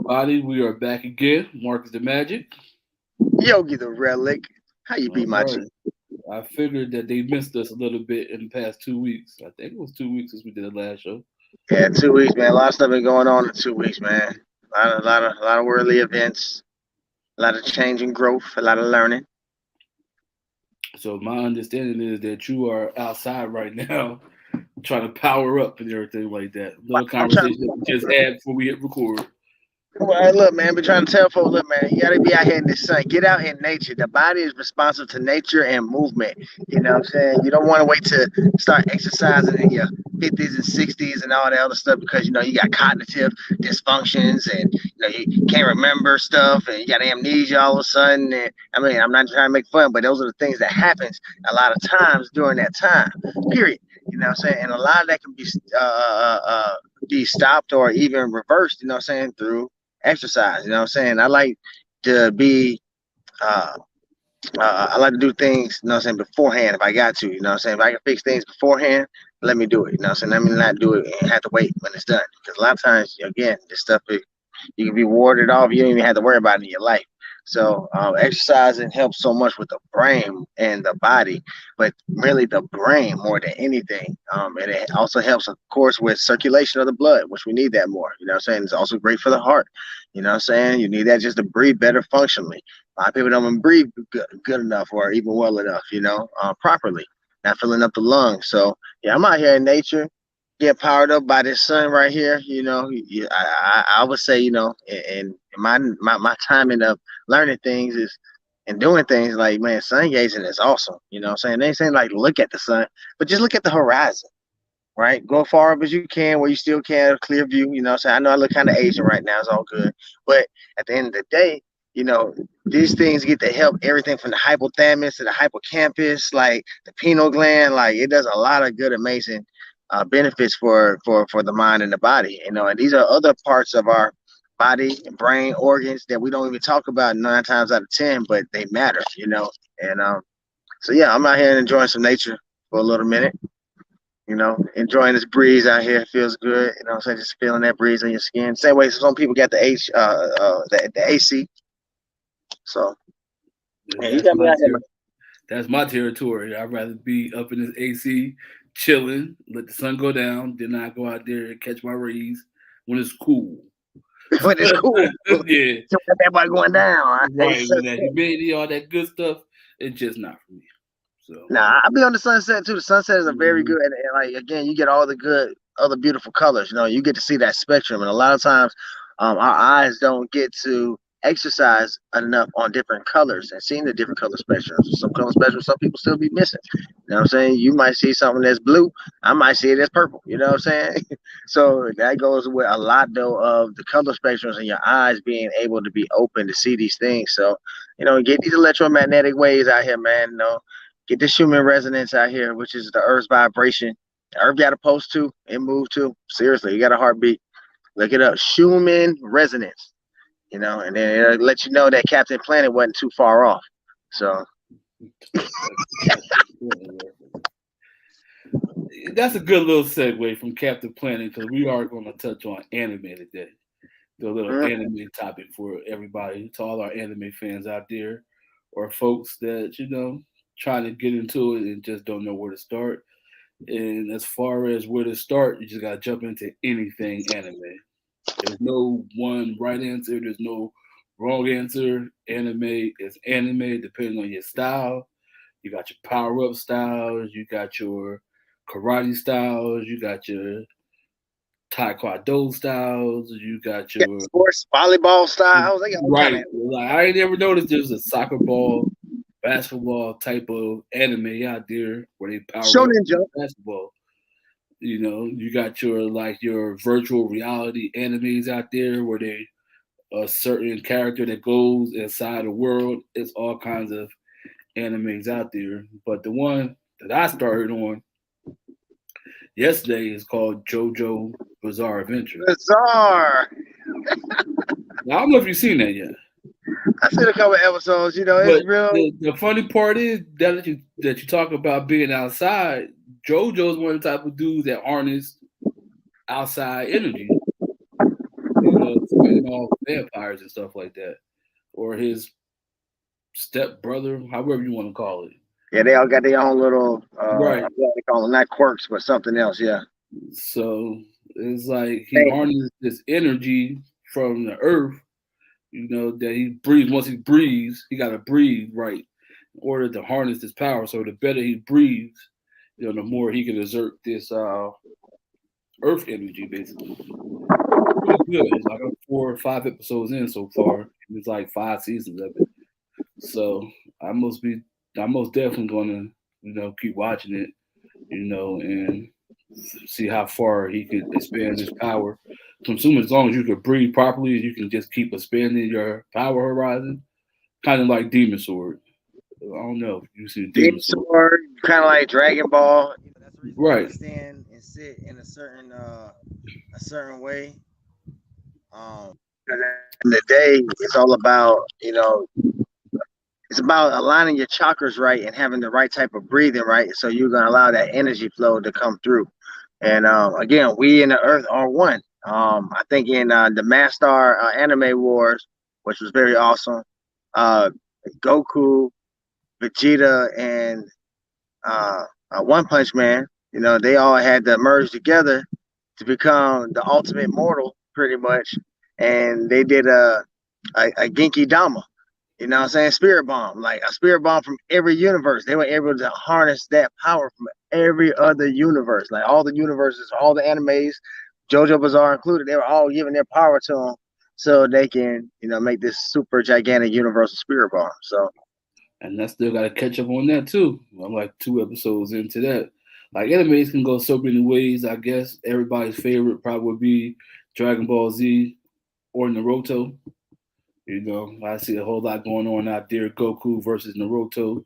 everybody? We are back again. Marcus the Magic. Yogi the Relic. How you be, All my G? right. I figured that they missed us a little bit in the past 2 weeks. I think it was 2 weeks since we did the last show. Yeah, 2 weeks, man. A lot of stuff been going on in 2 weeks, man. A lot of worldly events, a lot of change and growth, a lot of learning. So my understanding is that you are outside right now trying to power up and everything like that. Little I'm trying. conversation that we just had before we hit record. Well, hey, look, man, been trying to tell folks, look, man, you gotta be out here in the sun. Get out in nature. The body is responsive to nature and movement. You know what I'm saying? You don't want to wait to start exercising in your 50s and 60s and all that other stuff because you got cognitive dysfunctions and you can't remember stuff and you got amnesia all of a sudden. And I mean, I'm not trying to make fun, but those are the things that happens a lot of times during that time. Period. You know what I'm saying? And a lot of that can be stopped or even reversed. You know what I'm saying? Through exercise. You know what I'm saying? To be uh, I like to do things, you know what I'm saying, beforehand if I got to, you know what I'm saying? If I can fix things beforehand, let me do it. You know what I'm saying? Let me not do it and have to wait when it's done. Because a lot of times, again, this stuff you can be warded off. You don't even have to worry about it in your life. So exercising helps so much with the brain and the body, but really the brain more than anything. And it also helps, of course, with circulation of the blood, which we need that more. You know what I'm saying? It's also great for the heart. You know what I'm saying? You need that just to breathe better functionally. A lot of people don't even breathe good enough or even well enough, properly, not filling up the lungs. So, yeah, I'm out here in nature get powered up by this sun right here. I would say, and my timing of learning things is and doing things like, man, sun gazing is awesome. You know what I'm saying? They ain't saying like look at the sun, but just look at the horizon, right? Go far up as you can where you still can, a clear view. You know what I'm saying? I know I look kind of Asian right now. It's all good. But at the end of the day, these things get to help everything from the hypothalamus to the hippocampus, like the pineal gland. Like it does a lot of good, amazing benefits for the mind and the body. And these are other parts of our body and brain organs that we don't even talk about 9 times out of 10, but they matter. And so yeah, I'm out here enjoying some nature for a little minute. Enjoying this breeze out here feels good. I'm saying, just feeling that breeze on your skin. Same way some people got the AC. So yeah, you That's got me my out here, man. that's my territory. I'd rather be up in this AC, chilling, let the sun go down, then I go out there and catch my rays when it's cool. But it's cool. Yeah, So everybody going down. right. With that humidity, all that good stuff, it's just not for me. So, Nah, I'll be on the sunset too. The sunset is a very mhm. good, and like again, you get all the good, other beautiful colors. You get to see that spectrum, and a lot of times, our eyes don't get to exercise enough on different colors and seeing the different color spectrums. Some color spectrums, some people still be missing. You know what I'm saying? You might see something that's blue, I might see it as purple. You know what I'm saying? So that goes with a lot though of the color spectrums and your eyes being able to be open to see these things. So get these electromagnetic waves out here, man. Get the Schumann resonance out here, which is the Earth's vibration. The Earth got a pulse too. It moved too. Seriously, you got a heartbeat. Look it up. Schumann resonance. And then it'll let you know that Captain Planet wasn't too far off. So That's a good little segue from Captain Planet because we are going to touch on anime today. The little mm, anime topic for everybody, to all our anime fans out there, or folks that trying to get into it and just don't know where to start. And as far as where to start, you just gotta jump into anything anime. There's no one right answer. There's no wrong answer. Anime is anime, depending on your style. You got your power up styles. You got your karate styles. You got your taekwondo styles. You got yeah, your sports, volleyball styles, they got all kind right. of. Like I ain't never noticed there's a soccer ball, basketball type of anime out there where they power up Shonen Jump. basketball. You got your virtual reality animes out there where they a certain character that goes inside the world. It's all kinds of animes out there. But the one that I started on yesterday is called JoJo Bizarre Adventure. Bizarre. Now I don't know if you've seen that yet. I seen a couple episodes. It's But real. the funny part is that you talk about being outside. JoJo's one of the type of dudes that harness outside energy. fighting off vampires and stuff like that, or his step brother, however you want to call it. Yeah, they all got their own little Right. what they call them, not quirks, but something else. Yeah. So it's like he Hey, harnesses this energy from the earth, that he breathes. Once he breathes, he got to breathe right in order to harness this power. So the better he breathes, the more he can exert this earth energy, basically. Pretty good. It's like I'm 4 or 5 episodes in so far. It's like 5 seasons of it. So I must be, I'm most definitely gonna, keep watching it, and see how far he could expand his power. Consume as long as you can breathe properly, you can just keep expanding your power horizon. Kind of like Demon Sword. I don't know if you see Demon Demon Sword. Sword, kind of like Dragon Ball. That's the reason why we Right. stand and sit in a certain way. Um, in the day, it's all about it's about aligning your chakras right and having the right type of breathing right, so you're gonna allow that energy flow to come through. And again, we in the earth are one. I think in the Mastar Anime Wars, which was very awesome, uh, Goku, Vegeta, and One Punch Man, they all had to merge together to become the ultimate mortal, pretty much. And they did a Genki Dama, what I'm saying? Spirit bomb, like a spirit bomb from every universe. They were able to harness that power from every other universe, like all the universes, all the animes, JoJo Bizarre included. They were all giving their power to them so they can, make this super gigantic universal spirit bomb. So And I still got to catch up on that too. I'm like 2 episodes into that. Like animes can go so many ways. I guess everybody's favorite probably would be Dragon Ball Z or Naruto. I see a whole lot going on out there. Goku versus Naruto.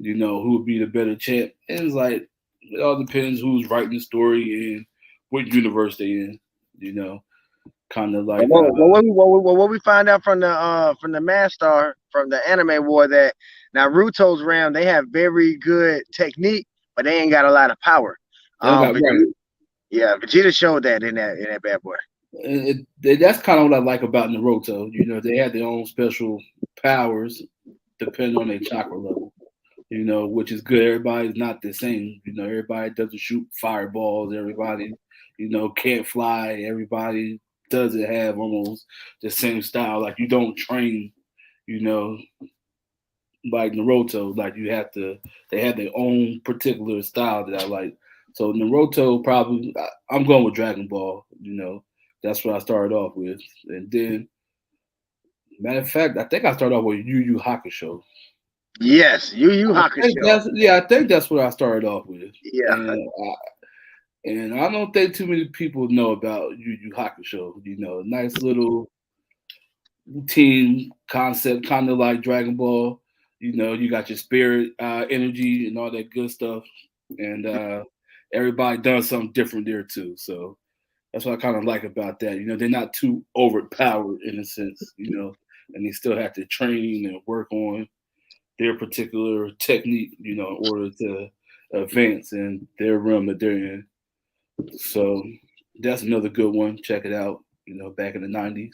Who would be the better champ? And it's like it all depends who's writing the story and what universe they in. You know, kind of like what we find out from the Mastar from the anime war that Naruto's realm, they have very good technique, but they ain't got a lot of power. they don't got right. Yeah, Vegeta showed that in that bad boy. That's kind of what I like about Naruto. They have their own special powers depending on their chakra level. Which is good. Everybody's not the same. Everybody doesn't shoot fireballs. Everybody, can't fly. Everybody doesn't have almost the same style. Like you don't train, you know, like Naruto. Like they have their own particular style that I like. So Naruto probably, I'm going with Dragon Ball. That's what I started off with, and then matter of fact, I think I started off with Yu Yu Hakusho. Yes, Yu Hakusho. I think that's what I started off with, Yeah, and I don't think too many people know about Yu Yu Hakusho. Nice little team concept, kind of like Dragon Ball. You got your spirit energy and all that good stuff, and everybody does something different there too. So that's what I kind of like about that. They're not too overpowered in a sense. And they still have to train and work on their particular technique, in order to advance in their realm that they're in. So that's another good one. Check it out. Back in the '90s.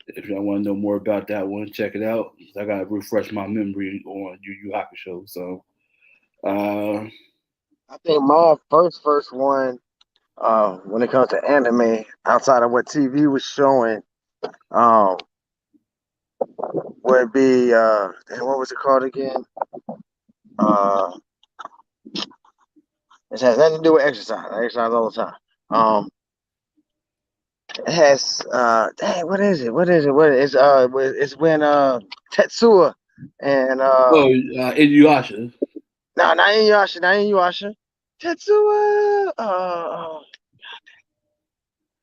If y'all want to know more about that one, check it out. I gotta refresh my memory on Yu Yu Hakusho. So, I think my first one, when it comes to anime, outside of what TV was showing, um, would be what was it called again? Uh, it has nothing to do with exercise. I exercise all the time. It has dang, what is it? What is it? What is it's when Tetsuo and Inuyasha. no, not Inuyasha, not Inuyasha. Tetsuo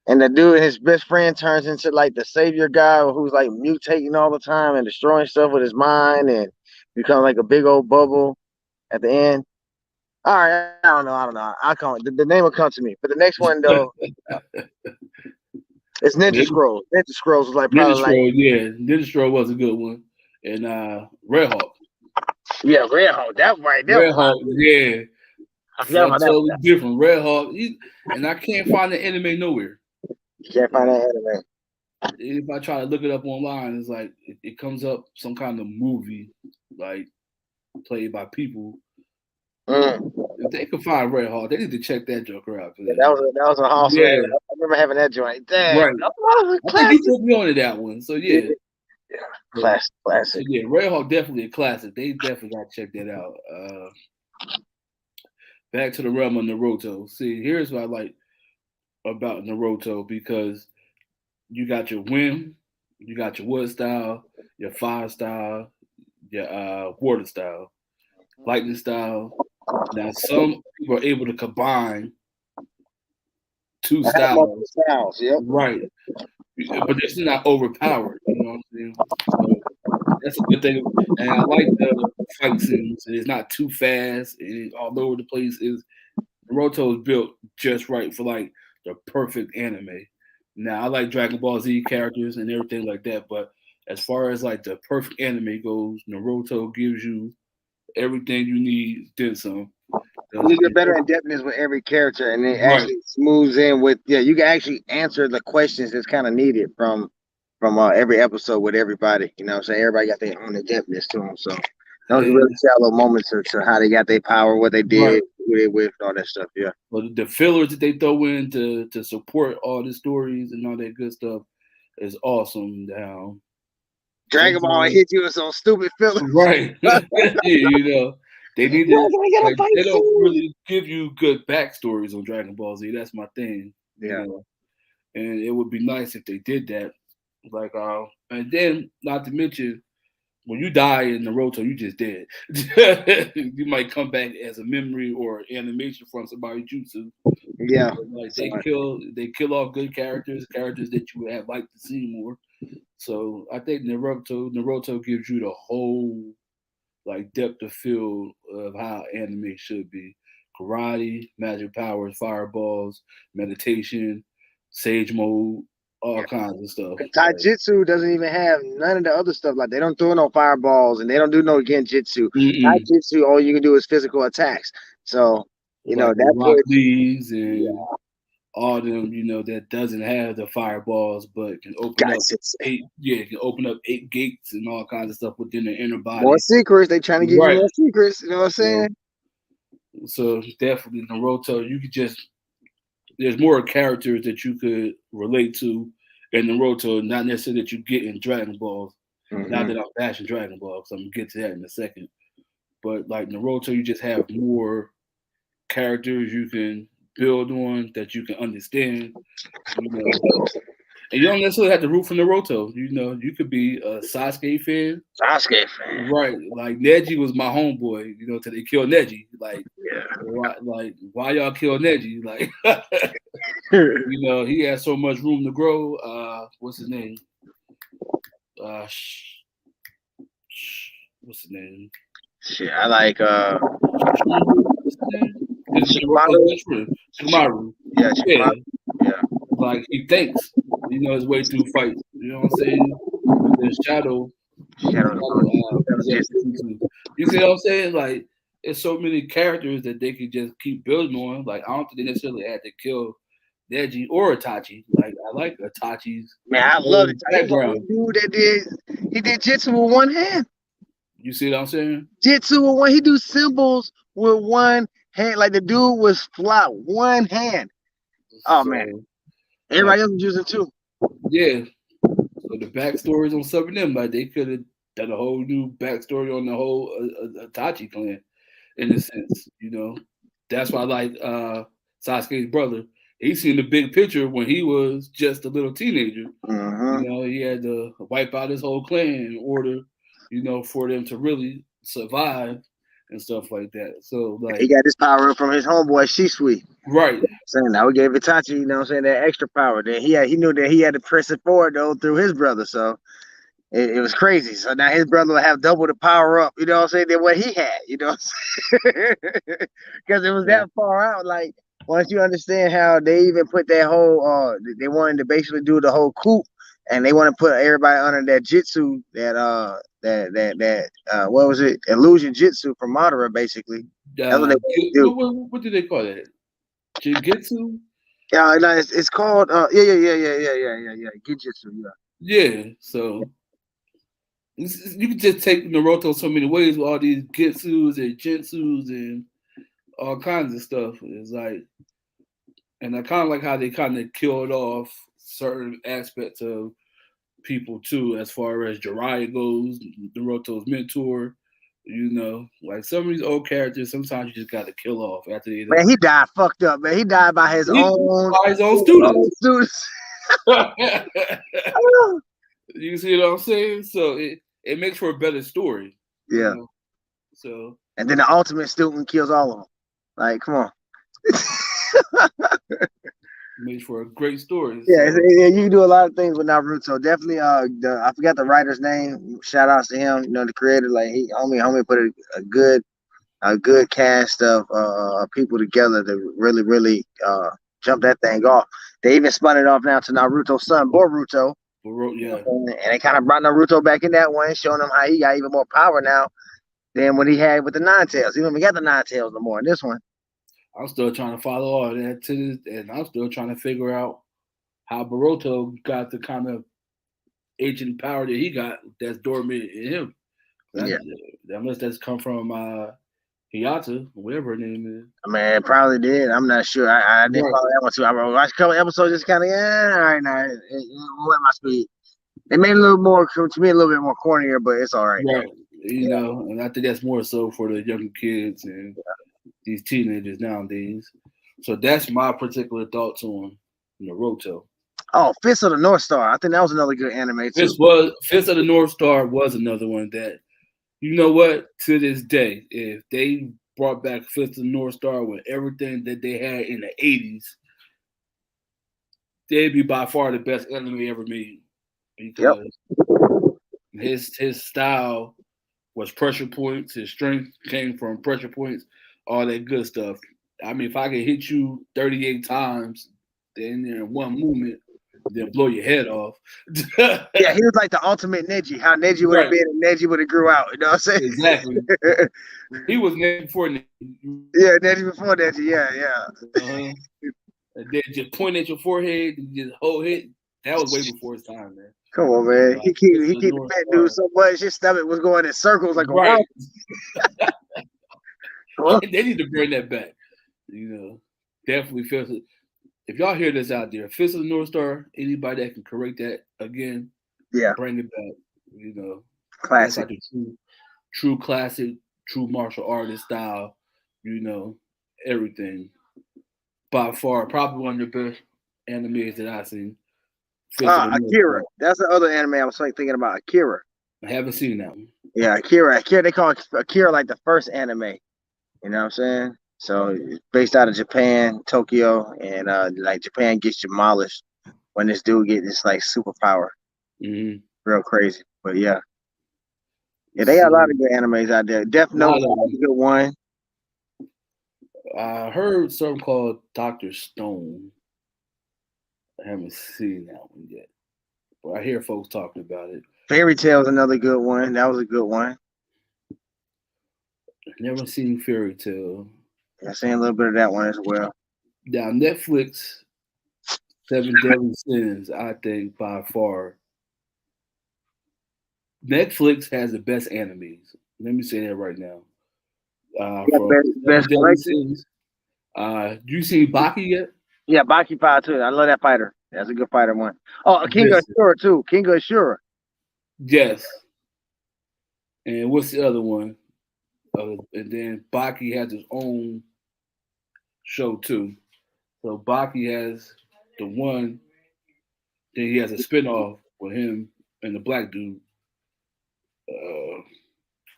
and the dude, his best friend turns into like the savior guy who's like mutating all the time and destroying stuff with his mind and becomes like a big old bubble at the end. All right, I don't know. I can't. The name will come to me. But the next one though, it's Ninja Scrolls. Ninja Scrolls was like Ninja probably like Scroll, yeah, Ninja Scroll was a good one, and Red Hawk. yeah, Red Hawk. That right there. Red Hawk, yeah, I forgot something about that totally one. different. Red Hawk, and I can't find the anime nowhere. You can't find that anime. if I try to look it up online, it's like it comes up some kind of movie like played by people. Mm. If they can find Red Hawk, they need to check that Joker out. Yeah, that was an awesome. Man. Yeah, I remember having that joint. Dang, right. that was a I think he classic. put me on to that one. So Yeah, yeah. yeah, So, classic, classic. yeah, Red Hawk definitely a classic. They definitely got to check that out. Back to the realm of Naruto. See, here's what I like about Naruto because you got your wind, you got your wood style, your fire style, your water style, lightning style. Now some people are able to combine two I have multiple styles, styles. Yep. right? But they're still not overpowered. You know what I'm saying? So that's a good thing. And I like the fight scenes. It's not too fast and all over the place. Is Naruto is built just right for like the perfect anime. Now I like Dragon Ball Z characters and everything like that, but as far as like the perfect anime goes, Naruto gives you everything you need, then some. You get better in depthness with every character, and it Right. actually smooths in with you can actually answer the questions that's kind of needed from every episode with everybody. You know what I'm saying? Everybody got their own depthness to them. So those are And really shallow moments to how they got their power, what they right. did, who they with, and all that stuff. Yeah. But the fillers that they throw in to support all the stories and all that good stuff is awesome. Now Dragon Ball sometimes hit you with some stupid filler. right. You know, they need We're to gonna get a like fight they don't scene. really give you good backstories on Dragon Ball Z. That's my thing, you Yeah. know. And it would be nice if they did that. Like and then not to mention when you die in Naruto, you just dead. You might come back as a memory or animation from somebody jutsu. Yeah. Like So they kill off good characters that you would have liked to see more. So I think Naruto gives you the whole like depth of field of how anime should be. Karate, magic powers, fireballs, meditation, sage mode, all yeah. kinds of stuff. Like, Taijutsu doesn't even have none of the other stuff. Like they don't throw no fireballs and they don't do no genjutsu. mm-mm. Taijutsu, all you can do is physical attacks. So Like the that Rock puts Lees yeah, and all them, that doesn't have the fireballs, but can open up guys. It's can open up 8 gates and all kinds of stuff within the inner more body. secrets. They trying to give you Right. more secrets. You know what I'm So, saying? so definitely Naruto, you could just there's more characters that you could relate to in Naruto, not necessarily that you get in Dragon Ball. Not Mm-hmm. that I'm bashing Dragon Ball, because I'm gonna get to that in a second. But like Naruto, you just have more characters you can build on that you can understand, you know. And you don't necessarily have to root for Naruto. You could be a Sasuke fan, Sasuke fan. right? Like Neji was my homeboy, till they killed Neji. Yeah. Why y'all kill Neji? Like, he had so much room to grow. What's his name? Uh, what's his name? Shit, I like What's his name? Shikamaru. Best friend, Shikamaru. Yeah, Yeah, Shikamaru. Yeah. like he thinks, his way through fights. You know what I'm saying? With the Shadow possessed too. You see what I'm saying? Like, there's so many characters that they could just keep building on. Like, I don't think they necessarily had to kill Neji or Itachi. Like, I like Itachi's Man, I love whole it. He was the only background. dude he did jitsu with one hand. You see what I'm saying? Jitsu with one. He do symbols with one hand. Like the dude was flat, one hand. Oh man, So, like, everybody else was using two. yeah. So the backstories on some of them, like, they could have done a whole new backstory on the whole Itachi clan, in a sense. That's why I like Sasuke's brother. He seen the big picture when he was just a little teenager. Mm-hmm. He had to wipe out his whole clan in order, for them to really survive and stuff like that. So, He like, got his power up from his homeboy Shisui. right, Saying now we gave Itachi, that extra power. Then he knew that he had to press it forward though through his brother. So it was crazy. So now his brother will have double the power up, than what he had, because it was yeah, that far out. Like once you understand how they even put that whole they wanted to basically do the whole coup and they want to put everybody under that jitsu that what was it? Illusion jitsu from Madara basically. That's what they wanted to do. what do they call that? Jingetsu? Yeah, no, it's called yeah. Genjutsu, yeah. Yeah, so you can just take Naruto so many ways with all these Getsus and Jinsus and all kinds of stuff. It's like, and I kind of like how they kind of killed off certain aspects of people too, as far as Jiraiya goes, Naruto's mentor. Like some of these old characters, sometimes you just got to kill off after they Man, done. he died fucked up, man. He died by his He own, by his own students. students. You see what I'm saying? So it makes for a better story, you Yeah. know. So And then the ultimate student kills all of them. Like, come on. makes for a great story. Yeah, So yeah, you can do a lot of things with Naruto. Definitely, I forgot the writer's name. Shout outs to him, the creator. Like he, homie, put a good cast of people together to really jump that thing off. They even spun it off now to Naruto's son, Boruto. yeah, And they kind of brought Naruto back in that one, showing him how he got even more power now than what he had with the Nine Tails. He don't even got the Nine Tails no more in this one. I'm still trying to follow all that to this, and I'm still trying to figure out how Boruto got the kind of ancient power that he got that's dormant in him. Yeah. That, unless that's come from Hiyata, whatever her name is. I mean, it probably did. I'm not sure. I didn't Right, follow that one too. I watched a couple episodes, just kind of, yeah, all right, now, it went my speed. It made it a little more, to me, a little bit more cornier, but it's all right, though. right. And I think that's more so for the younger kids and these teenagers nowadays. So that's my particular thoughts on Naruto. Oh, Fist of the North Star. I think that was another good anime, too. Fist of the North Star was another one that, you know what, to this day, if they brought back Fist of the North Star with everything that they had in the 80s, they'd be by far the best anime ever made Yep. because his style was pressure points. His strength came from pressure points, all that good stuff. I mean, if I could hit you 38 times in one movement, then blow your head off. Yeah, he was like the ultimate Neji. How Neji would have Right, been and Neji would have grew out. You know what I'm exactly. saying? He was named before. Yeah, Neji before Neji. Yeah. Uh-huh. And then just point at your forehead and just hold it. That was way before his time, man. Come on, man. Like it's He the keep the North fat dude Star. so much, his stomach was going in circles like a Right. rock. Huh? They need to bring that back. Definitely Fist. If y'all hear this out there, Fist of the North Star, anybody that can correct that again, Yeah, bring it back. That's classic. like a true classic, true martial artist style. You know, everything. By far, probably one of the best animes that I've seen. Fist of the North Akira. Star. That's the other anime I was thinking about. Akira. I haven't seen that one. Yeah, Akira. Akira. They call Akira like the first anime. You know what I'm saying? So it's based out of Japan, Tokyo, and like Japan gets demolished when this dude gets this like superpower. Mm-hmm. Real crazy. But yeah. Yeah, they got a lot So of good animes out there. Death a Note lot of is them. a good one. I heard something called Doctor Stone. I haven't seen that one yet, but I hear folks talking about it. Fairy Tail is another good one. That was a good one. Never seen Fairy Tale. I seen a little bit of that one as well. Now Netflix, Seven Deadly Sins. I think by far Netflix has the best animes. Let me say that right now. Yeah, From Seven best Deadly collection. Sins. You seen Baki yet? Yeah, Baki Five too. I love that fighter. That's a good fighter one. Oh, King of Listen, Ashura too. King of Ashura. yes. And what's the other one? And then Baki has his own show too. So Baki has the one. Then he has a spinoff with him and the black dude. Uh,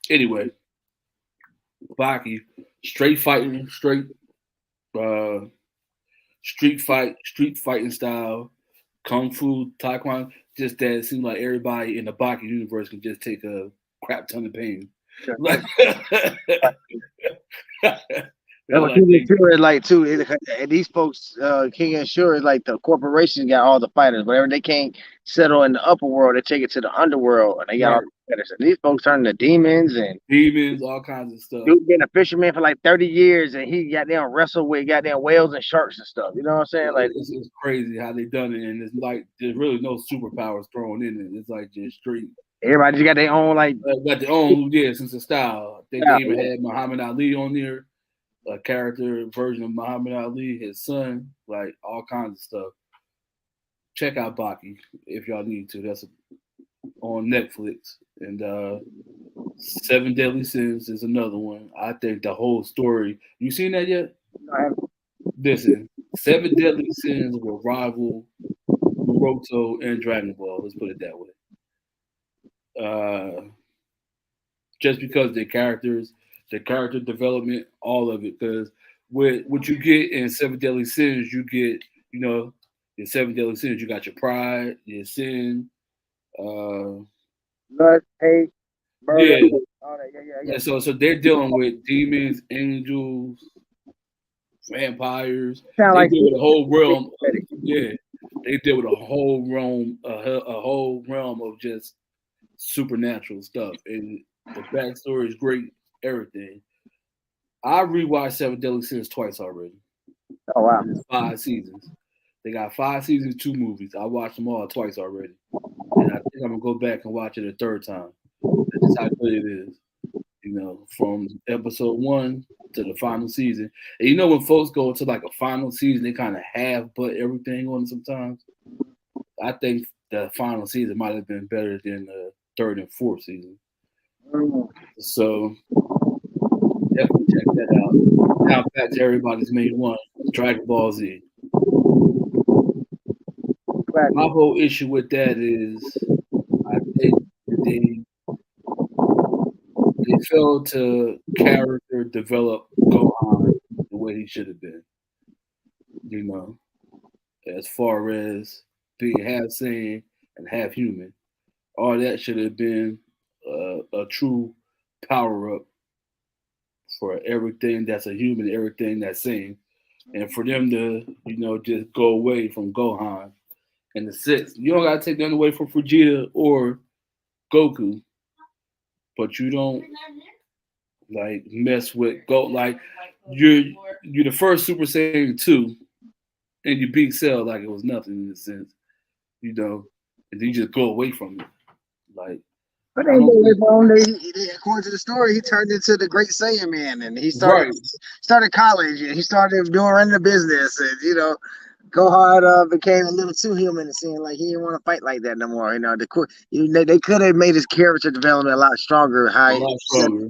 anyway, Baki, straight fighting, straight uh, street fighting style, kung fu, taekwondo. Just that it seems like everybody in the Baki universe can just take a crap ton of pain. Like, That's They're what like King and they Shura is like too. And these folks, King and Shura is like the corporations got all the fighters. Whatever they can't settle in the upper world, they take it to the underworld, and they got all right the fighters. And these folks turn into demons. And demons, all kinds of stuff. dude been a fisherman for like 30 years, and he got down wrestle with goddamn whales and sharks and stuff. You know what I'm saying? Like It's crazy how they done it, and it's like there's really no superpowers thrown in it. It's like just straight. everybody just got their own like. Got their own sense of style. I think they Yeah, even had Muhammad Ali on there, a character version of Muhammad Ali, his son, like all kinds of stuff. Check out Baki if y'all need to. That's on Netflix. And Seven Deadly Sins is another one. I think the whole story. You seen that yet? Listen, Seven Deadly Sins will rival Naruto and Dragon Ball. Let's put it that way. Just because the character development, all of it. Because what you get in Seven Deadly Sins, you get, in Seven Deadly Sins, you got your pride, your sin, uh, lust, hate, murder, yeah. all that. Yeah. And so they're dealing with demons, angels, vampires. Sound They like deal with a whole realm. Yeah, they deal with a whole realm, a whole realm of just supernatural stuff, and the backstory is great. Everything. I rewatched Seven Deadly Sins twice already. oh wow. It's 5 seasons. They got 5 seasons, 2 movies. I watched them all twice already, and I think I'm gonna go back and watch it a third time. That's just how good it is. From episode 1 to the final season. And when folks go to like a final season, they kind of half but everything on it sometimes. I think the final season might have been better than the third and fourth season. So definitely check that out. Now back to everybody's main one, Dragon Ball Z. My whole issue with that is I think they failed to character develop Gohan the way he should have been. You know, as far as being half sane and half human, all that should have been a true power up for everything that's a human, everything that's sane, and for them to just go away from Gohan and the six. You don't gotta take them away from Vegeta or Goku, but you don't like mess with Go. Like you're the first Super Saiyan 2, and you beat Cell like it was nothing in a sense, and then you just go away from it. Like But I they don't go think on. According to the story, he turned into the Great Saiyan Man, and he started right, started college, and he started doing running the business, and Gohan became a little too human. It seemed like he didn't want to fight like that no more. They could have made his character development a lot stronger. a lot stronger.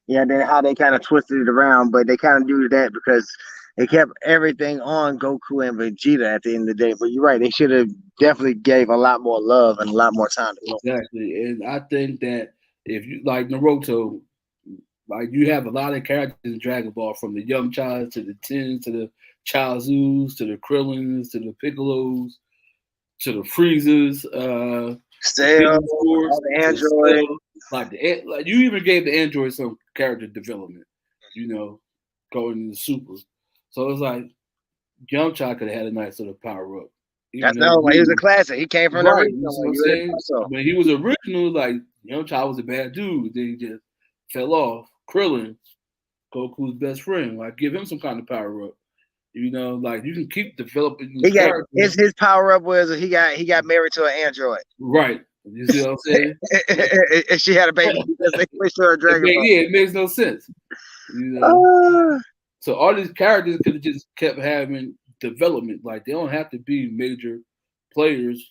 Yeah, then how they kind of twisted it around, but they kind of do that because they kept everything on Goku and Vegeta at the end of the day. But you're right, they should have definitely gave a lot more love and a lot more time to Goku. Exactly, and I think that if you like Naruto, like you have a lot of characters in Dragon Ball, from the young child to the Tens to the Chaozus to the Krillins to the Piccolos to the Freezers, the Still, Hidden Force, all the to android. Cell. Like you even gave the android some character development, going into Super. So it's like Young Child could have had a nice sort of power up, even That's though no, he was a classic. He came from the right. You original see one. what I'm You saying? so When he was original, like Young Child was a bad dude. Then he just fell off. Krillin, Goku's best friend. Like give him some kind of power up. Like you can keep developing he these got characters. his power up was he got married to an android, Right. You see what I'm saying? and she had a baby because they pushed her a Dragon Ball. Yeah, it makes no sense. Uh, So all these characters could have just kept having development. Like they don't have to be major players,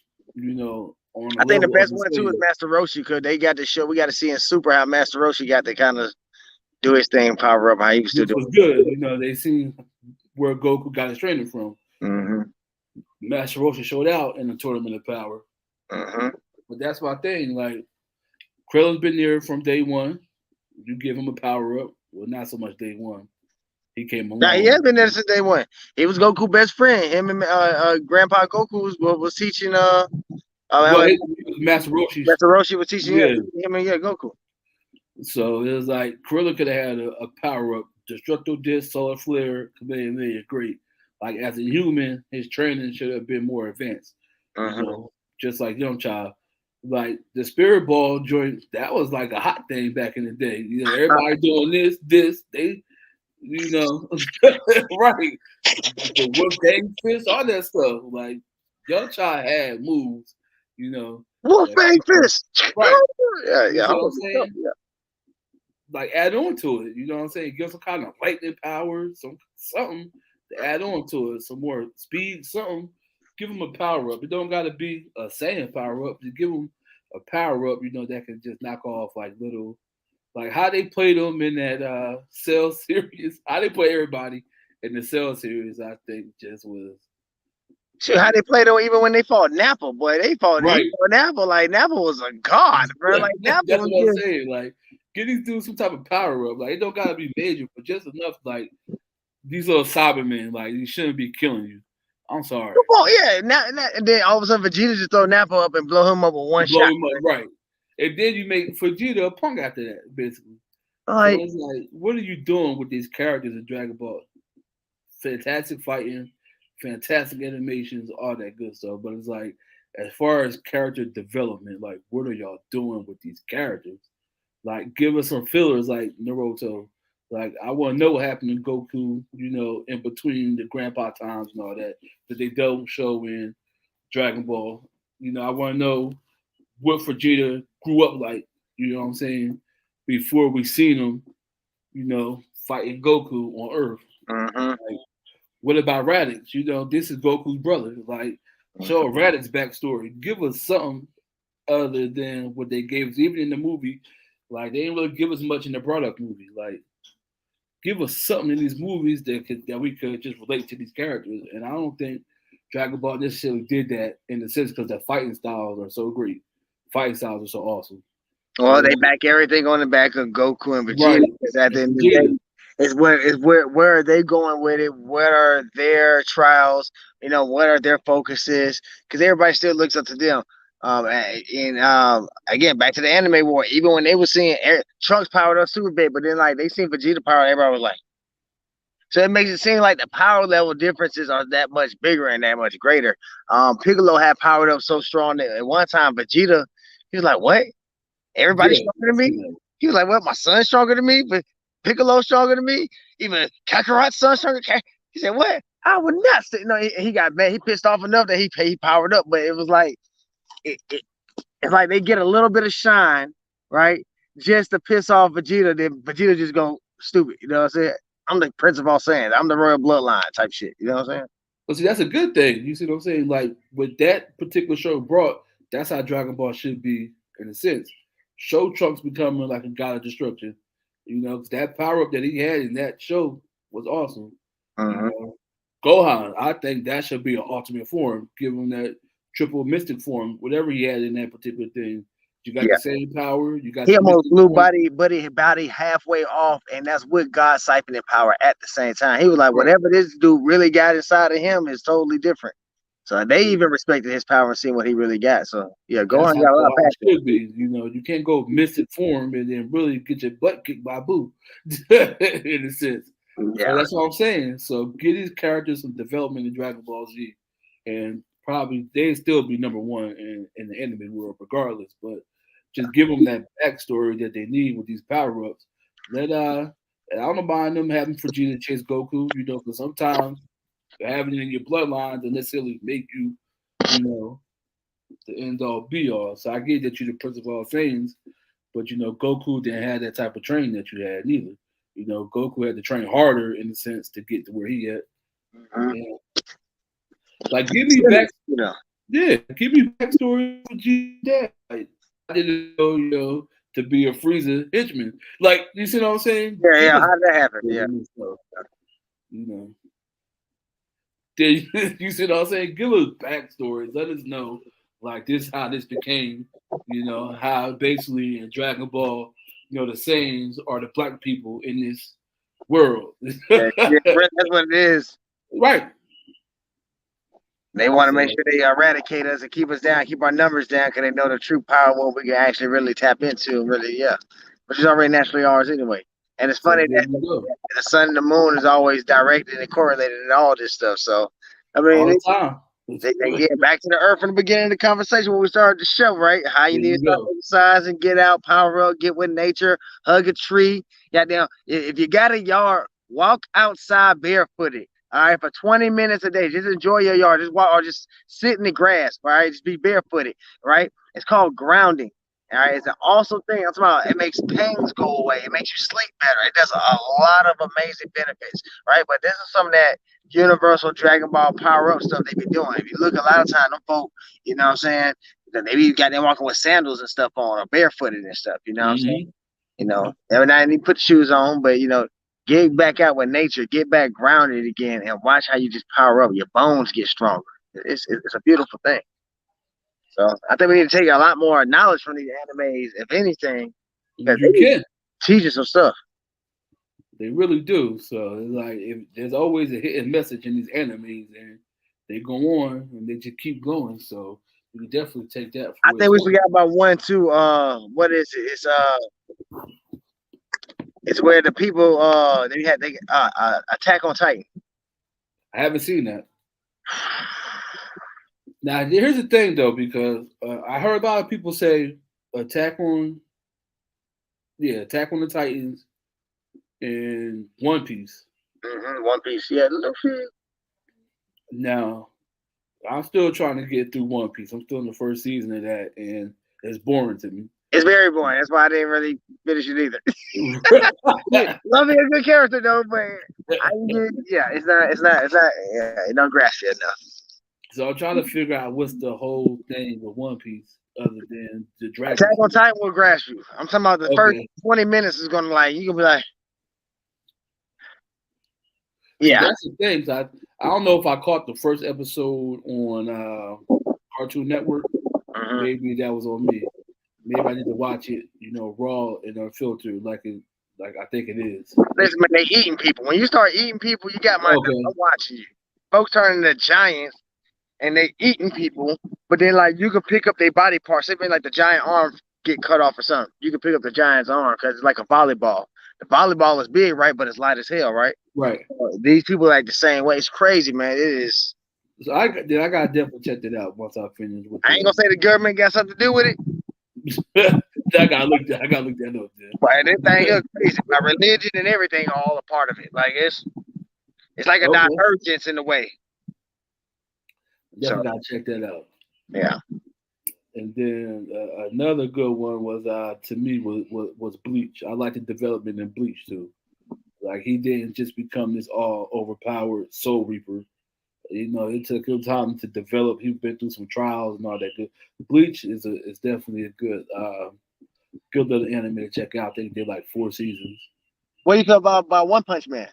on I a think the level of best the one too is stage. Master Roshi because they got to show. We got to see in Super how Master Roshi got to kind of do his thing, power up how he used to Which do was it. good. They seen where Goku got his training from. Mm-hmm. Master Roshi showed out in the Tournament of Power. Mm-hmm. But that's my thing. Like Krillin's been there from day one. You give him a power up. Well, not so much day one. He came Now he has along. been there since day one. He was Goku best friend. Him and Grandpa Goku was teaching. Well, I mean, it was Master Roshi's. Master Roshi was teaching Yeah. him and Goku. So it was like Krillin could have had a power up destructo disc, solar flare, Kamehameha, great. Like as a human, his training should have been more advanced. You Mm-hmm. know, just like Young Child. Like the spirit ball joint, that was like a hot thing back in the day. You know, everybody doing this, they, you know, right. The one bang fist, all that stuff. Like Young Child had moves, you know. that- Wolfgang fist. right. Yeah, You yeah. see Hold what I'm on. saying? Like add on to it. You know what I'm saying? Give some kind of lightning power, something to add on to it, some more speed, something. Give them a power up. It don't got to be a Saiyan power up. Just give them a power up. You know that can just knock off like little, like how they played them in that Cell series. How they play everybody in the Cell series, I think just was Shoot, how they played though, even when they fought Nappa, boy, he right. fought Nappa like Nappa was a god, bro. Like Nappa That's was what I'm just saying. Like, get these dudes some type of power up. Like, it don't gotta be major, but just enough. Like, these little Cybermen, like, you shouldn't be killing you. I'm sorry. come on, yeah. And then all of a sudden Vegeta just throw Nappa up and blow him up with one You blow shot. him up, right? And then you make Vegeta a punk after that, basically. So Like, it's like, what are you doing with these characters in Dragon Ball? Fantastic fighting, fantastic animations, all that good stuff. But it's like, as far as character development, like, what are y'all doing with these characters? Like, give us some fillers like Naruto. Like, I want to know what happened to Goku, you know, in between the grandpa times and all that they don't show in Dragon Ball. You know, I want to know what Vegeta grew up like, you know what I'm saying, before we seen him, you know, fighting Goku on Earth. mm-hmm, Like, what about Raditz? You know, this is Goku's brother. Like, show Raditz's backstory. Give us something other than what they gave us, even in the movie. Like, they didn't really give us much in the product movie. Like, give us something in these movies that we could just relate to these characters. And I don't think Dragon Ball necessarily did that in the sense because the fighting styles are so great. Fighting styles are so awesome. well, But they back everything on the back of Goku and Vegeta right, because at the it's end of the Vegeta. day, where are they going with it? What are their trials? You know, what are their focuses? Because everybody still looks up to them. Again, back to the anime war. Even when they were seeing Trunks powered up super big, but then like they seen Vegeta power, everybody was like, so it makes it seem like the power level differences are that much bigger and that much greater. Piccolo had powered up so strong that at one time Vegeta, he was like, "What? Everybody's Yeah, stronger than you me?" know. He was like, "What? My son's stronger than me, but Piccolo's stronger than me. Even Kakarot's son's stronger." He said, "What? I would not say." No, he got mad. He pissed off enough that he powered up, but it was like it's like they get a little bit of shine, right, just to piss off Vegeta. Then Vegeta just go stupid. You know what I'm saying? I'm the Prince of all Saiyans. I'm the royal bloodline type shit. You know what I'm saying? But see, that's a good thing. You see what I'm saying? Like, with that particular show brought, that's how Dragon Ball should be in a sense. Show Trunks becoming like a god of destruction. You know, 'cause that power up that he had in that show was awesome. You Mm-hmm. know, Gohan, I think that should be an ultimate form. Give him that triple mystic form, whatever he had in that particular thing. You got Yeah. the same power. You got He the almost mystic blew form. body halfway off, and that's with God siphoning power at the same time. He was like, Right. whatever this dude really got inside of him is totally different. So they even respected his power and seeing what he really got. So yeah, That's Gohan how got a lot of Gohan passion. should be. You know, you can't go mystic form and then really get your butt kicked by Boo, in a sense. So Yeah. that's what I'm saying. So get these characters some development in Dragon Ball Z, and probably they still be number one in the anime world, regardless. But just give them that backstory that they need with these power ups. Let and I don't mind them having Vegeta chase Goku, you know, because sometimes having it in your bloodline doesn't necessarily make you, you know, the end all be all. So I get that you're the prince of all things, but you know, Goku didn't have that type of training that you had neither. You know, Goku had to train harder in the sense to get to where he at. Mm-hmm. And like, give me back, You know. yeah, give me backstory for G Dad. Like, I didn't know, you know, to be a Frieza henchman. Like, you see what I'm saying? Yeah, Give yeah. us How did that happen? Yeah. stuff, you know. Then you see what I'm saying? Give us backstories. Let us know, like this, how this became. You know how basically in Dragon Ball, you know the Saiyans are the black people in this world. Yeah, yeah, that's what it is. Right. They want to make So sure they eradicate us and keep us down, keep our numbers down, because they know the true power what we can actually really tap into, really, yeah, which is already naturally ours anyway. And it's So funny there that you go. the sun and the moon is always directed and correlated and all this stuff. So, I mean, All the time. they get back to the earth from the beginning of the conversation when we started the show, right? How you There need to you start go. exercising, get out, power up, get with nature, hug a tree. Goddamn, if you got a yard, walk outside barefooted. All right, for 20 minutes a day, just enjoy your yard. Just walk or just sit in the grass. All right, just be barefooted. Right? It's called grounding. All right, it's an awesome thing. I'm talking about it makes pains go away. It makes you sleep better. It does a lot of amazing benefits, right? But this is something that universal Dragon Ball power up stuff they be doing. If you look a lot of time, them folk, you know what I'm saying, they be got them walking with sandals and stuff on or barefooted and stuff, you know what I'm saying? Mm-hmm. You know, every night you put shoes on, but you know, get back out with nature, get back grounded again, and watch how you just power up. Your bones get stronger. It's a beautiful thing. So I think we need to take a lot more knowledge from these animes, if anything, because You they can. teach us some stuff. They really do. So it's like there's always a hidden message in these animes, and they go on and they just keep going. So you can definitely take that I for think it's we worth. forgot about one too. What is it? It's where the people they Attack on Titan. I haven't seen that. Now here's the thing though, because I heard a lot of people say Attack on, yeah, Attack on the Titans and One Piece. One Piece, yeah, Luffy. Now I'm still trying to get through One Piece. I'm still in the first season of that, and it's boring to me. It's very boring. That's why I didn't really finish it either. Luffy is a good character though, but yeah, it's not. Yeah, it don't grasp you enough. So I'm trying to figure out what's the whole thing with One Piece other than the Attack Dragon on Fleet. Titan will grasp you. I'm talking about the first Okay. 20 minutes is gonna like you gonna be like, See, yeah. that's the thing. I don't know if I caught the first episode on Cartoon Network. Mm-hmm. Maybe that was on me. Maybe I need to watch it, raw and unfiltered, like I think it is. Listen, man, they eating people. When you start eating people, you got my number. Okay. I'm watching you. Folks turning into giants and they eating people, but then like you can pick up their body parts. Say like the giant arm get cut off or something. You can pick up the giant's arm because it's like a volleyball. The volleyball is big, right? But it's light as hell, right? Right. These people like the same way. It's crazy, man. It is. So I gotta definitely check that out once I finish with I ain't gonna the. say the government got something to do with it, I gotta look that. I gotta look that up. but this thing is crazy. My religion and everything are all a part of it. Like it's like a Okay. divergence in a way. So Definitely gotta check that out. yeah. And then another good one was to me was Bleach. I like the development in Bleach too. Like he didn't just become this all overpowered Soul Reaper. It took him time to develop. He's been through some trials and all that. Good. Bleach is definitely a good little anime to check out. I think they did like 4 seasons. What do you feel about One Punch Man?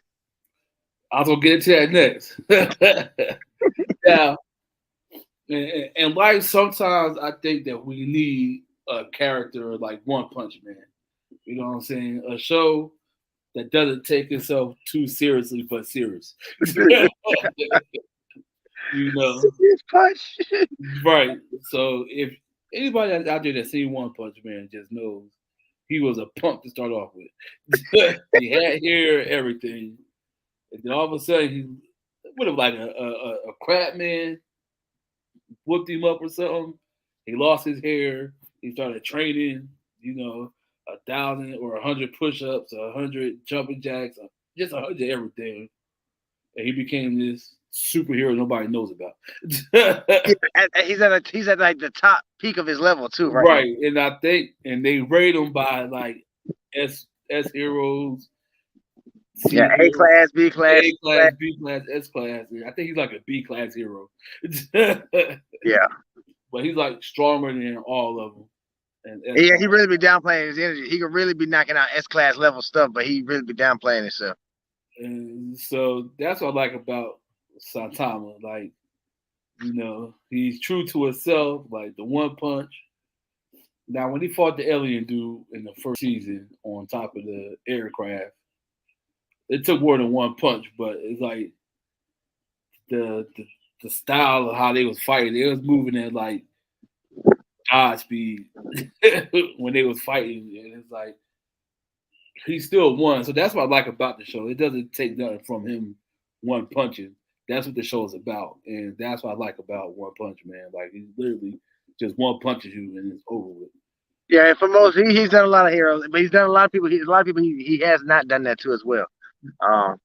I was gonna get into that next. Yeah, and like sometimes I think that we need a character like One Punch Man. You know what I'm saying? A show that doesn't take itself too seriously, but serious. you know, Serious Punch. right? So if anybody that's out there that's seen One Punch Man just knows he was a punk to start off with. He had hair, everything, and then all of a sudden he would have like a crap man whooped him up or something. He lost his hair. He started training. 1,000 or 100 push-ups, 100 jumping jacks, just 100 everything, and he became this superhero nobody knows about. He's at like the top peak of his level too, right now. Right, and I think, and they rate him by like S heroes, C Yeah, A heroes, class, B class, A C class. class, B class, S class. I think he's like a B class hero, Yeah, but he's like stronger than all of them. And S yeah, class. he really be downplaying his energy. He could really be knocking out S class level stuff, but he really be downplaying himself. And so that's what I like about Santama. Like, he's true to himself, like the one punch. Now, when he fought the alien dude in the first season on top of the aircraft, it took more than one punch, but it's like the style of how they was fighting. They was moving at like God speed when they was fighting, and it's like he still won. So that's what I like about the show. It doesn't take nothing from him one punching. That's what the show is about, and that's what I like about One Punch Man. Like he literally just one punches you and it's over with. Yeah, and for most, he's done a lot of heroes, but he's done a lot of people. A lot of people he has not done that to as well. Um,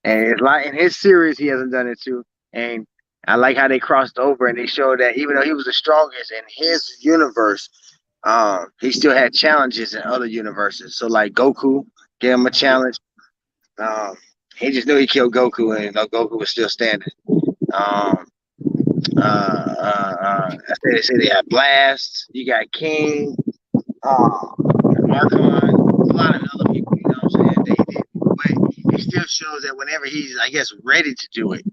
and it's like in his series, he hasn't done it too. And I like how they crossed over and they showed that even though he was the strongest in his universe, he still had challenges in other universes. So like Goku gave him a challenge. Um, he just knew he killed Goku, and Goku was still standing. Um, they say they got Blast. You got King, Archon, a lot of other people. You know what I'm saying? They did, but it still shows that whenever he's, I guess, ready to do it.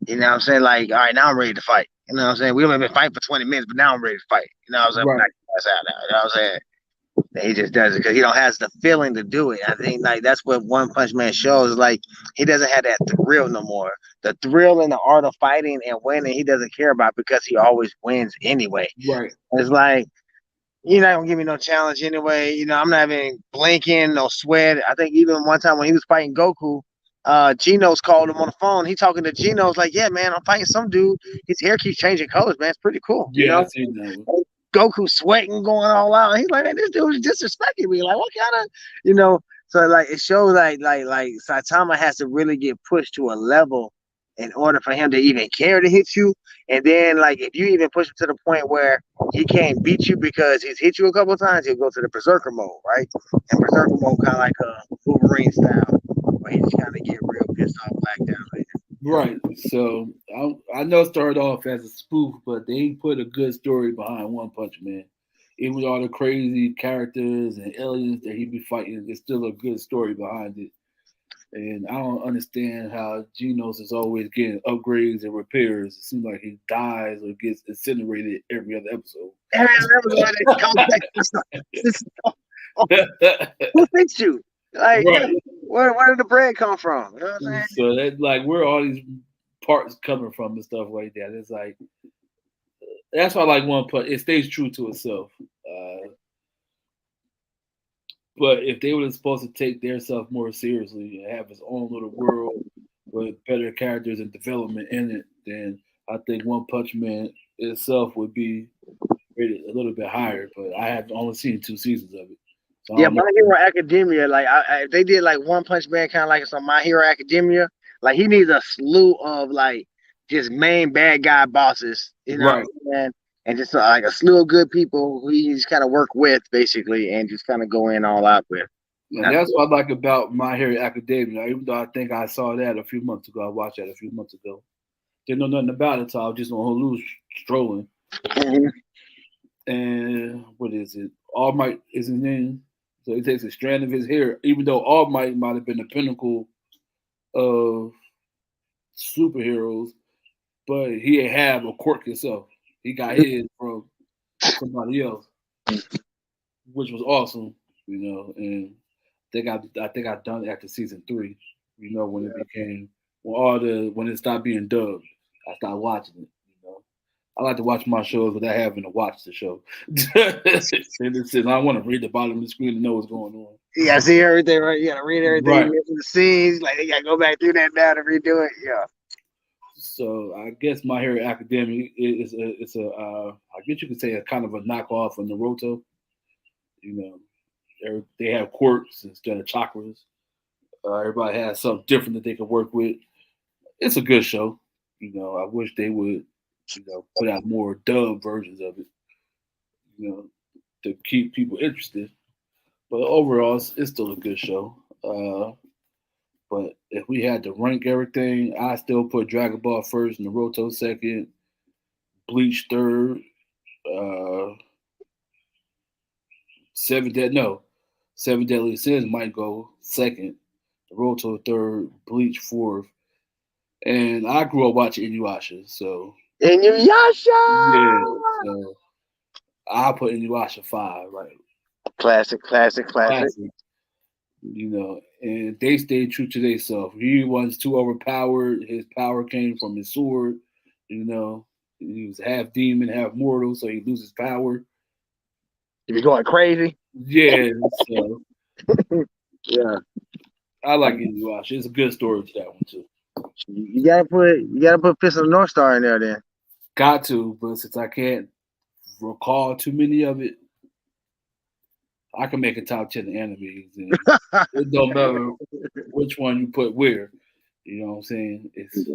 You know what I'm saying? Like, all right, now I'm ready to fight. You know what I'm saying? We haven't been fighting for 20 minutes, but now I'm ready to fight. You know what I'm saying? Right. That's out now. You know what I'm saying? He just does it because he don't has the feeling to do it. I think like that's what One Punch Man shows. Like he doesn't have that thrill no more. The thrill and the art of fighting and winning, he doesn't care about because he always wins anyway. Right. It's like you're not gonna give me no challenge anyway. You know, I'm not even blinking, no sweat. I think even one time when he was fighting Goku, Geno's called him on the phone. He talking to Geno's like, yeah, man, I'm fighting some dude. His hair keeps changing colors, man. It's pretty cool, you Yeah, I know. seen that one. Goku sweating, going all out. And he's like, man, this dude is disrespecting me. Like, what kind of, you know? So like, it shows like Saitama has to really get pushed to a level in order for him to even care to hit you. And then like, if you even push him to the point where he can't beat you because he's hit you a couple of times, he'll go to the Berserker mode, right? And Berserker mode kind of like a Wolverine style, where he just kind of get real pissed off, blacked out. Like, Right. So I know it started off as a spoof, but they put a good story behind One Punch Man. Even with all the crazy characters and aliens that he be fighting, it's still a good story behind it. And I don't understand how Genos is always getting upgrades and repairs. It seems like he dies or gets incinerated every other episode. every episode that comes back, who fixed you? Like, Right. where did the bread come from? You know what I'm saying? So that like where are all these parts coming from and stuff like that? It's like that's why I like One Punch. It stays true to itself. But if they were supposed to take their stuff more seriously and have its own little world with better characters and development in it, then I think One Punch Man itself would be rated a little bit higher. But I have only seen 2 seasons of it, so I Yeah, don't My know. Hero Academia, like if they did like One Punch Man, kind of like some My Hero Academia, like he needs a slew of like just main bad guy bosses, you know, Right. and just like a slew of good people who he just kind of work with basically, and just kind of go in all out with. And That's that's what I like about My Hero Academia. Even though I think I saw that a few months ago, I watched that a few months ago. Didn't know nothing about it, so I was just on Hulu strolling. Mhm. And what is it? All Might is his name. So he takes a strand of his hair, even though All might have been the pinnacle of superheroes, but he ain't have a quirk himself. He got his from somebody else, which was awesome, And I think I done it after season 3. When it became when it stopped being dubbed, I started watching it. I like to watch my shows without having to watch the show. And I want to read the bottom of the screen to know what's going on. You gotta see everything, right? You gotta read everything, Right. listen to the scenes. Like they gotta go back through that now to redo it. Yeah. So I guess My Hero Academia I guess you could say a kind of a knockoff of Naruto. You they have quirks instead of chakras. Everybody has something different that they can work with. It's a good show. I wish they would, put out more dub versions of it. You know, to keep people interested. But overall, it's still a good show. But if we had to rank everything, I still put Dragon Ball first, Naruto second, Bleach third, uh, Seven Dead no, Seven Deadly Sins might go second, Naruto third, Bleach fourth, and I grew up watching Inuyasha, so And you yeah, Yasha. so I put Inuyasha 5, right? Classic, classic, classic. Classic, and they stayed true to themselves. He was too overpowered. His power came from his sword, you know. He was half demon, half mortal, so he loses power. If you're going crazy. Yeah, so Yeah. I like Inuyasha. It's a good story to that one too. You gotta put Fist of the North Star in there then. Got to, but since I can't recall too many of it, I can make a top 10 animes, and it don't matter which one you put where. You know what I'm saying? It's in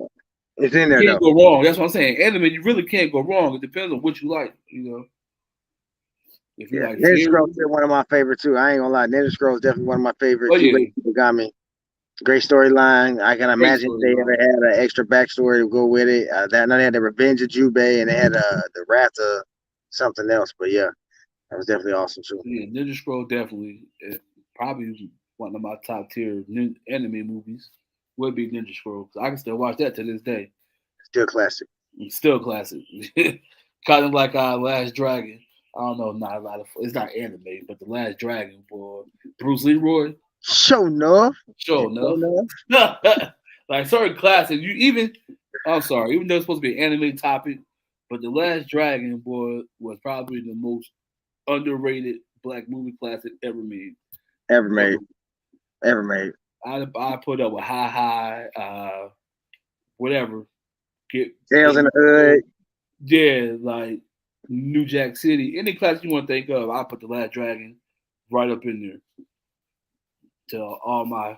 You there can't though. go wrong. That's what I'm saying. Anime, you really can't go wrong. It depends on what you like. If you Yeah. like Ninja fairy, Scrolls is one of my favorites too. I ain't gonna lie. Ninja Scrolls is definitely one of my oh favorites. Jubei yeah, Kigami. Great storyline. I can great imagine if they ever storyline. had an extra backstory to go with it. Now they had the Revenge of Jubei and they had the Wrath of something else. But yeah, that was definitely awesome too. Yeah, Ninja Scroll definitely probably one of my top tier anime movies would be Ninja Scroll. 'Cause I can still watch that to this day. Still classic. It's still classic. Kind of like Last Dragon. I don't know, not a lot of it's not anime, but the Last Dragon for Bruce Leroy. Show enough. Sure Show enough. enough. Like certain classics, you even I'm sorry, even though it's supposed to be an anime topic, but the Last Dragon boy was probably the most underrated black movie classic ever made. Ever Ever. made. Ever made. I put up with whatever. Get Tails in the Hood. yeah, like New Jack City. Any class you want to think of, I put the Last Dragon right up in there to all my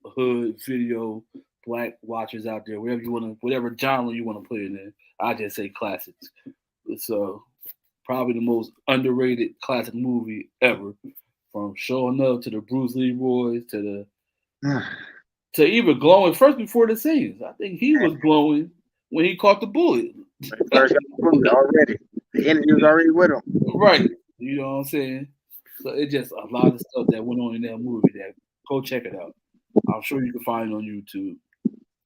hood video black watchers out there, whatever you want to, whatever genre you want to put it in. I just say classics. So probably the most underrated classic movie ever, from showing up to the Bruce Leroy's to even glowing first before the scenes. I think he was glowing when he caught the bullet. When he first got the food already. The energy was already with him. Right. You know what I'm saying? So it's just a lot of stuff that went on in that movie that go check it out. I'm sure you can find it on YouTube.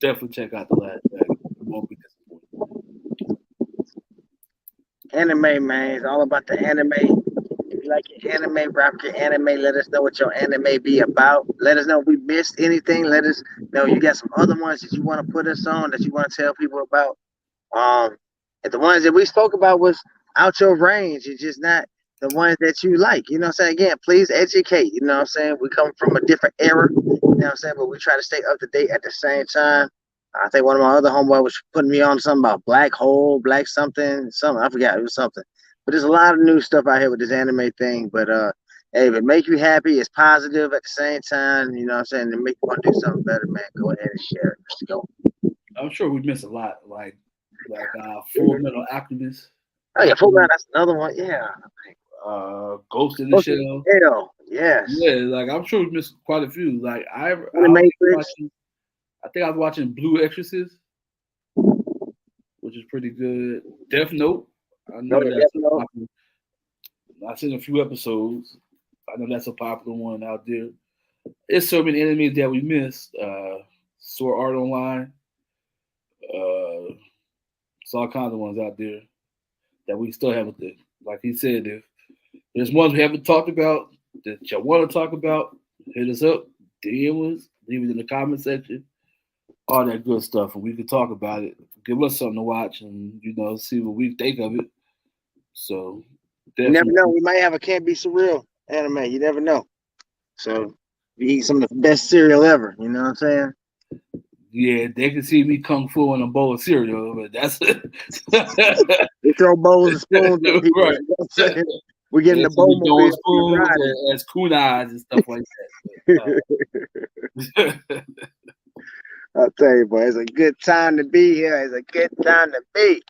Definitely check out The Last Dragon. You won't be disappointed. Anime, man. It's all about the anime. If you like your anime, rock your anime. Let us know what your anime be about. Let us know if we missed anything. Let us know you got some other ones that you want to put us on that you want to tell people about. And the ones that we spoke about was out your range. It's just not the ones that you like. You know what I'm saying? Again, please educate. You know what I'm saying? We come from a different era. You know what I'm saying? But we try to stay up to date at the same time. I think one of my other homeboys was putting me on something about black hole, black something. I forgot it was something. But there's a lot of new stuff out here with this anime thing. But hey, if it make you happy, it's positive at the same time. You know what I'm saying? To make you want to do something better, man. Go ahead and share it. Let's go. I'm sure we missed a lot, like Full Metal Alchemist. Oh yeah, Full Metal, that's another one. Yeah. Ghost in the Ghost in Shell. the Shell. Yes. Yeah, like I'm sure we missed quite a few. Like I was Animatrix. watching. I think I was watching Blue Exorcist, which is pretty good. Death Note. I No, know that's a Death popular. I've seen a few episodes. I know that's a popular one out there. There's so many enemies that we missed. Sword Art Online. Uh, saw all kinds of ones out there that we still haven't. Like he said, if there's ones we haven't talked about that you want to talk about, hit us up, DM us, leave it in the comment section, all that good stuff, and we can talk about it. Give us something to watch, and see what we think of it. So You never know. definitely, We might have a Can't Be Surreal anime. You never know. So we eat some of the best cereal ever. You know what I'm saying? yeah, they can see me kung fu in a bowl of cereal, but that's We throw bowls and spoons at people. right. You know what I'm saying? We get in They the see me bowl throwing mobile spoons as kunais and stuff like riding. that. I'll tell you, boy, it's a good time to be here. It's a good time to be.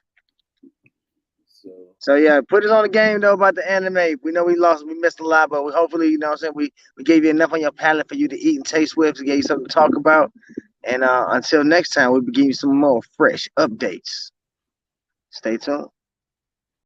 So So yeah, put us on the game though about the anime. We know we missed a lot, but hopefully, you know what I'm saying, we gave you enough on your palate for you to eat and taste with, to give you something to talk about. And until next time, we'll be giving you some more fresh updates. Stay tuned.